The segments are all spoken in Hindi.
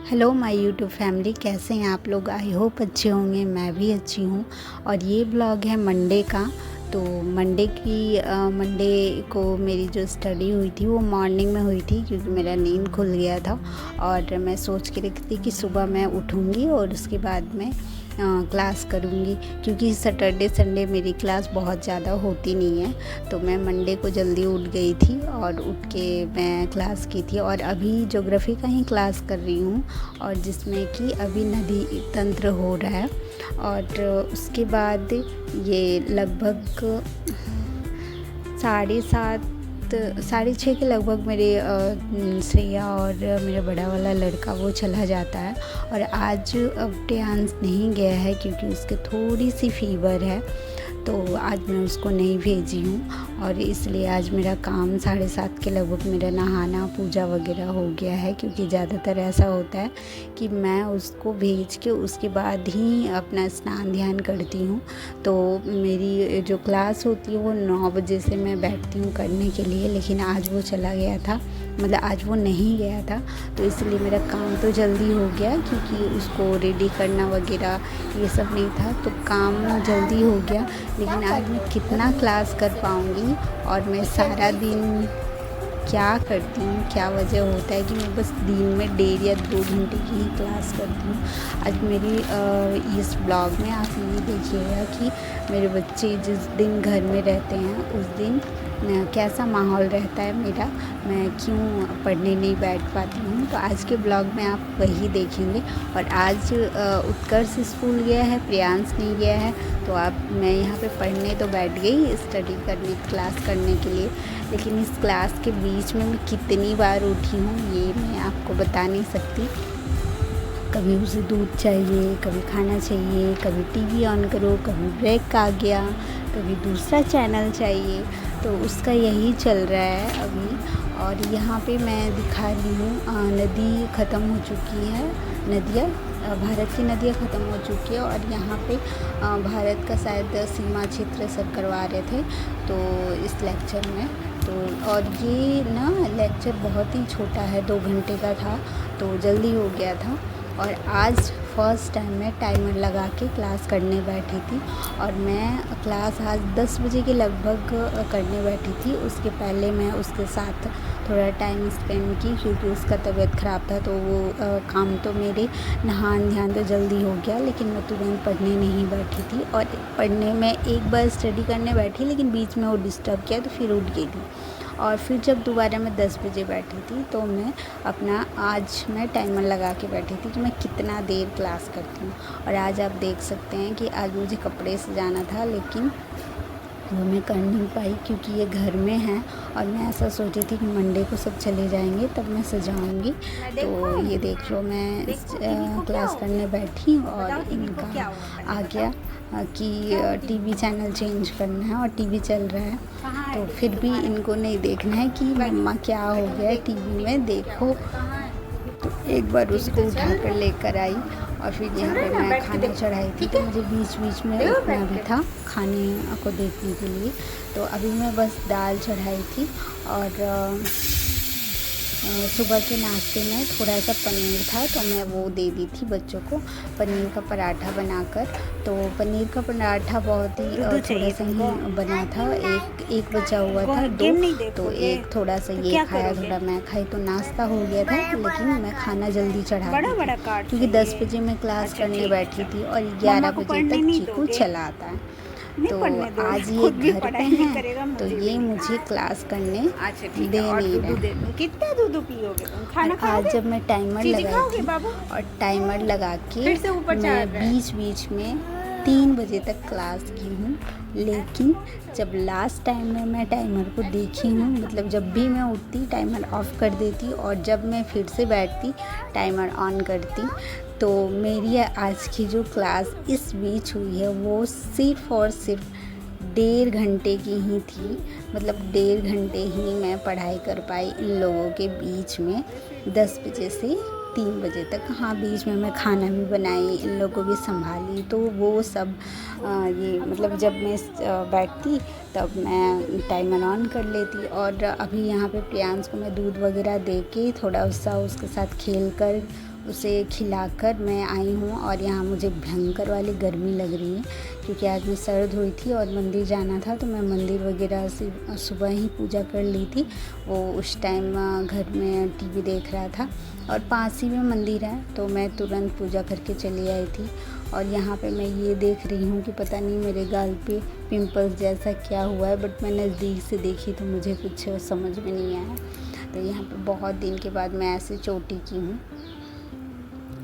हेलो माय यूट्यूब फैमिली, कैसे हैं आप लोग। आई होप अच्छे होंगे, मैं भी अच्छी हूँ। और ये ब्लॉग है मंडे का। तो मंडे को मेरी जो स्टडी हुई थी वो मॉर्निंग में हुई थी, क्योंकि मेरा नींद खुल गया था। और मैं सोच के रखी थी कि सुबह मैं उठूँगी और उसके बाद में क्लास करूँगी, क्योंकि सैटरडे संडे मेरी क्लास बहुत ज़्यादा होती नहीं है। तो मैं मंडे को जल्दी उठ गई थी और उठ के मैं क्लास की थी। और अभी ज्योग्राफी का ही क्लास कर रही हूँ, और जिसमें कि अभी नदी तंत्र हो रहा है। और उसके बाद ये लगभग 7:30 के लगभग मेरे श्रेया और मेरा बड़ा वाला लड़का वो चला जाता है। और आज अब प्रियांश नहीं गया है, क्योंकि उसके थोड़ी सी फीवर है, तो आज मैं उसको नहीं भेजी हूँ। और इसलिए आज मेरा काम 7:30 के लगभग मेरा नहाना पूजा वगैरह हो गया है, क्योंकि ज़्यादातर ऐसा होता है कि मैं उसको भेज के उसके बाद ही अपना स्नान ध्यान करती हूँ। तो मेरी जो क्लास होती है वो 9 बजे से मैं बैठती हूँ करने के लिए, लेकिन आज वो चला गया था, मतलब आज वो नहीं गया था। तो इसलिए मेरा काम तो जल्दी हो गया, क्योंकि उसको रेडी करना वगैरह ये सब नहीं था, तो काम जल्दी हो गया। लेकिन आज मैं कितना क्लास कर पाऊँगी, और मैं सारा दिन क्या करती हूँ, क्या वजह होता है कि मैं बस दिन में 1.5 या 2 घंटे की ही क्लास करती हूँ। आज मेरी इस ब्लॉग में आप ये देखिएगा कि मेरे बच्चे जिस दिन घर में रहते हैं उस दिन कैसा माहौल रहता है मेरा, मैं क्यों पढ़ने नहीं बैठ पाती हूँ। तो आज के ब्लॉग में आप वही देखेंगे। और आज उत्कर्ष स्कूल गया है, प्रियांश नहीं गया है, तो मैं यहाँ पे पढ़ने तो बैठ गई, स्टडी करने क्लास करने के लिए। लेकिन इस क्लास के बीच में मैं कितनी बार उठी हूँ ये मैं आपको बता नहीं सकती। कभी उसे दूध चाहिए, कभी खाना चाहिए, कभी टीवी ऑन करो, कभी ब्रेक आ गया, कभी दूसरा चैनल चाहिए। तो उसका यही चल रहा है अभी। और यहाँ पे मैं दिखा रही हूँ नदी ख़त्म हो चुकी है, नदियाँ भारत की नदियाँ ख़त्म हो चुकी है। और यहाँ पे भारत का शायद सीमा क्षेत्र सर करवा रहे थे तो इस लेक्चर में। तो और ये ना लेक्चर बहुत ही छोटा है, 2 घंटे का था, तो जल्दी हो गया था। और आज फर्स्ट टाइम मैं टाइमर लगा के क्लास करने बैठी थी। और मैं क्लास आज 10 बजे के लगभग करने बैठी थी। उसके पहले मैं उसके साथ थोड़ा टाइम स्पेंड की, क्योंकि उसका तबीयत ख़राब था। तो वो काम तो मेरे नहान ध्यान तो जल्दी हो गया, लेकिन मैं तुरंत पढ़ने नहीं बैठी थी। और पढ़ने में एक बार स्टडी करने बैठी, लेकिन बीच में वो डिस्टर्ब किया तो फिर उठ गई थी। और फिर जब दोबारा मैं 10 बजे बैठी थी, तो आज मैं टाइमर लगा के बैठी थी कि मैं कितना देर क्लास करती हूँ। और आज आप देख सकते हैं कि आज मुझे कपड़े सजाना था, लेकिन वो मैं कर नहीं पाई, क्योंकि ये घर में है। और मैं ऐसा सोची थी कि मंडे को सब चले जाएंगे तब मैं सजाऊंगी। तो ये देख लो, मैं क्लास करने बैठी और इनका आ गया कि टीवी चैनल चेंज करना है, और टीवी चल रहा है। तो फिर भी इनको नहीं देखना है कि मम्मा क्या हो गया टीवी में, देखो। तो एक बार उसको उठा कर लेकर आई। और फिर यहाँ पे मैं खाना चढ़ाई थी, तो मुझे बीच बीच में रुकना भी था खाने को देखने के लिए। तो अभी मैं बस दाल चढ़ाई थी। और सुबह के नाश्ते में थोड़ा सा पनीर था, तो मैं वो दे दी थी बच्चों को, पनीर का पराठा बनाकर। तो पनीर का पराठा बहुत ही थोड़ा सा ही बना था, एक बचा हुआ था, 2, तो एक थोड़ा सा ये खाया, थोड़ा मैं खाई, तो नाश्ता हो गया था। लेकिन मैं खाना जल्दी चढ़ा दी थी, क्योंकि 10 बजे मैं क्लास करने बैठी थी और 11 बजे तक चीकू चला आता है। तो आज ये घर पे हैं, तो ये मुझे क्लास करने दे नहीं रहे। कितना दूध पियोगे तुम? खाना आज जब मैं टाइमर लगाई थी, और टाइमर लगा के मैं बीच बीच में 3 बजे तक क्लास की हूँ। लेकिन जब लास्ट टाइम में मैं टाइमर को देखी हूँ, मतलब जब भी मैं उठती टाइमर ऑफ़ कर देती, और जब मैं फिर से बैठती टाइमर ऑन करती। तो मेरी आज की जो क्लास इस बीच हुई है वो सिर्फ़ और सिर्फ 1.5 घंटे की ही थी। मतलब 1.5 घंटे ही मैं पढ़ाई कर पाई इन लोगों के बीच में, 10 बजे से 3 बजे तक। हाँ, बीच में मैं खाना भी बनाई, इन लोगों को भी संभाली। तो वो सब ये मतलब जब मैं बैठती तब मैं टाइमर ऑन कर लेती। और अभी यहाँ पे प्रियांश को मैं दूध वगैरह दे के थोड़ा सा उसके साथ खेल कर उसे खिलाकर मैं आई हूँ। और यहाँ मुझे भयंकर वाली गर्मी लग रही है क्योंकि आज मैं सर्द हुई थी और मंदिर जाना था, तो मैं मंदिर वगैरह से सुबह ही पूजा कर ली थी। वो उस टाइम घर में टीवी देख रहा था और पास ही में मंदिर है, तो मैं तुरंत पूजा करके चली आई थी। और यहाँ पे मैं ये देख रही हूँ कि पता नहीं मेरे गाल पे पिंपल्स जैसा क्या हुआ है, बट मैं नज़दीक से देखी तो मुझे कुछ समझ में नहीं आया। तो यहाँ पे बहुत दिन के बाद मैं ऐसे चोटी की हूँ।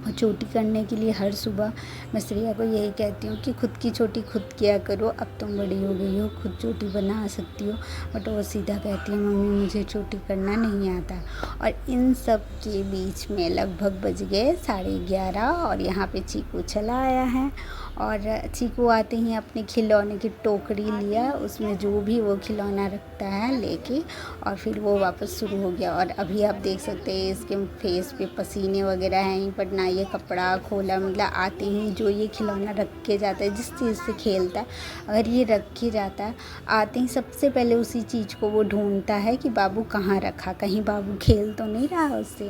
और चोटी करने के लिए हर सुबह मैं श्रेया को यही कहती हूँ कि खुद की चोटी खुद किया करो, अब तुम बड़ी हो गई हो, खुद चोटी बना सकती हो। बट वो सीधा कहती है मम्मी मुझे चोटी करना नहीं आता। और इन सब के बीच में लगभग बज गए 11:30 और यहाँ पे चीकू चला आया है। और चीकू आते ही अपने खिलौने की टोकरी लिया, उसमें जो भी वो खिलौना रखता है लेके, और फिर वो वापस शुरू हो गया। और अभी आप देख सकते हैं इसके फेस पे पसीने वगैरह हैं, पर ना ये कपड़ा खोला, मतलब आते ही जो ये खिलौना रख के जाता है, जिस चीज़ से खेलता है अगर ये रख के जाता है, आते ही सबसे पहले उसी चीज़ को वो ढूंढता है कि बाबू कहाँ रखा, कहीं बाबू खेल तो नहीं रहा उससे।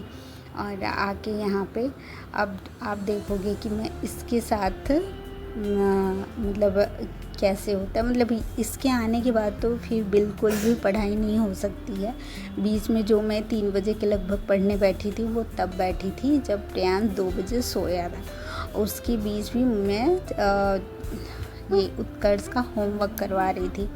और आके यहाँ पे अब आप देखोगे कि मैं इसके साथ मतलब कैसे होता है, मतलब इसके आने के बाद तो फिर बिल्कुल भी पढ़ाई नहीं हो सकती है। बीच में जो मैं 3 बजे के लगभग पढ़ने बैठी थी वो तब बैठी थी जब प्रियांश 2 बजे सोया था। उसके बीच भी मैं ये उत्कर्ष का होमवर्क करवा रही थी,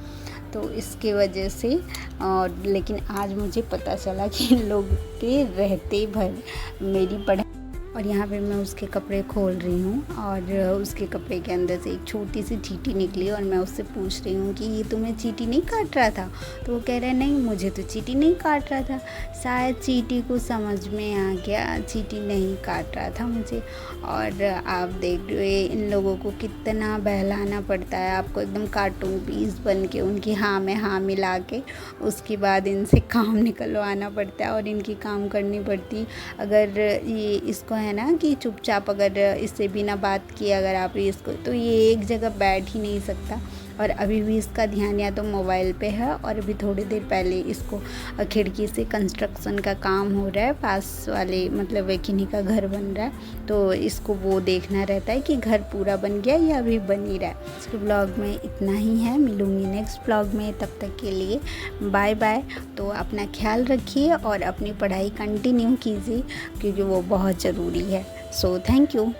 तो इसके वजह से। और लेकिन आज मुझे पता चला कि इन लोग के रहते भर मेरी पढ़ाई। और यहाँ पे मैं उसके कपड़े खोल रही हूँ और उसके कपड़े के अंदर से एक छोटी सी चींटी निकली और मैं उससे पूछ रही हूँ कि ये तुम्हें चींटी नहीं काट रहा था? तो वो कह रहा है नहीं मुझे तो चींटी नहीं काट रहा था। शायद चींटी को समझ में आ गया चींटी नहीं काट रहा था मुझे। और आप देख रहे हो इन लोगों को कितना बहलाना पड़ता है, आपको एकदम कार्टून पीस बन के उनकी हाँ में हाँ मिला के उसके बाद इनसे काम निकलवाना पड़ता है और इनकी काम करनी पड़ती। अगर ये इसको है ना कि चुपचाप अगर इससे बिना बात किए अगर आप इसको, तो ये एक जगह बैठ ही नहीं सकता। और अभी भी इसका ध्यान या तो मोबाइल पे है, और अभी थोड़ी देर पहले इसको खिड़की से कंस्ट्रक्शन का काम हो रहा है, पास वाले मतलब किन्हीं का घर बन रहा है, तो इसको वो देखना रहता है कि घर पूरा बन गया या अभी बन ही रहा है। इसके ब्लॉग में इतना ही है, मिलूँगी नेक्स्ट ब्लॉग में, तब तक के लिए बाय बाय। तो अपना ख्याल रखिए और अपनी पढ़ाई कंटिन्यू कीजिए क्योंकि वो बहुत ज़रूरी है। So thank you.